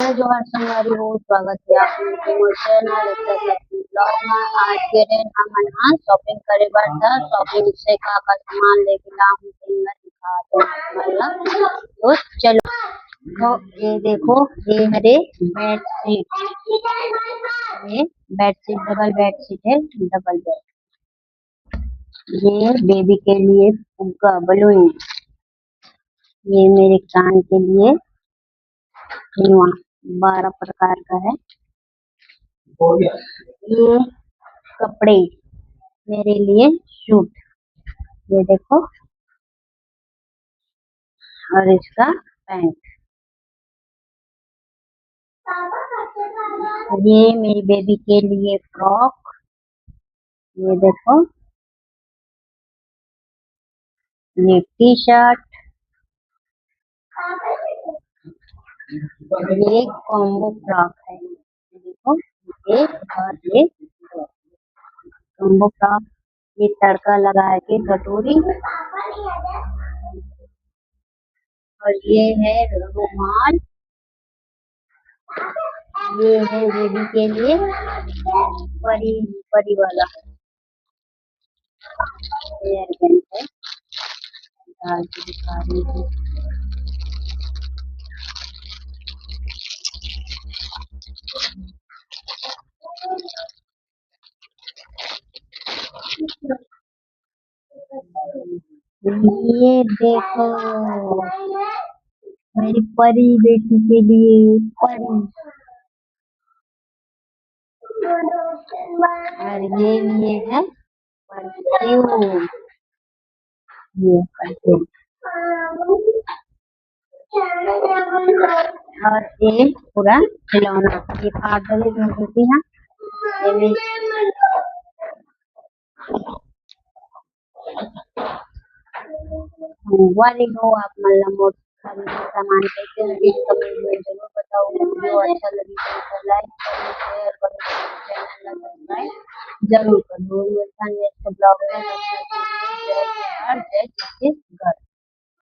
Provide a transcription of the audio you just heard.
जो हर संगवारी हो स्वागत है आप मोर चैनल ब्लॉग में। आज के दिन हमन हा शॉपिंग करे बर था। शॉपिंग से का सामान लेके ला हूं तेला दिखाते हैं। तो चलो, तो ये देखो, ये हरे बेडशीट, ये बेडशीट डबल बेडशीट है, डबल बेड। ये बेबी के लिए फुग्गा बलून, ये मेरे कान के लिए 12 प्रकार का है। ये कपड़े मेरे लिए सूट, ये देखो, और इसका पैंट। ये मेरी बेबी के लिए फ्रॉक, ये देखो, ये टी शर्ट, ये कॉम्बो फ्रॉक है, देखो, एक और एक कॉम्बो फ्रॉक। ये तड़का लगा के कटोरी, और ये है रुमाल। ये है बेबी के लिए परी परी वाला हेयर बैंड है, डाल के दिखा रही हूँ। ये देखो, मेरी परी बेटी के लिए परी। और ये लिए है परफ्यूम, ये परफ्यूम। और ये पूरा खिलौना, ये कागज में होती है। ये वाली हो आप मतलब मोट सामान कैसे लगी कमेंट में जरूर बताओ। वीडियो अच्छा लगी तो लाइक करो, शेयर करो, चैनल सब्सक्राइब जरूर करो। ब्लॉग में जय बिहार, जय छत्तीसगढ़।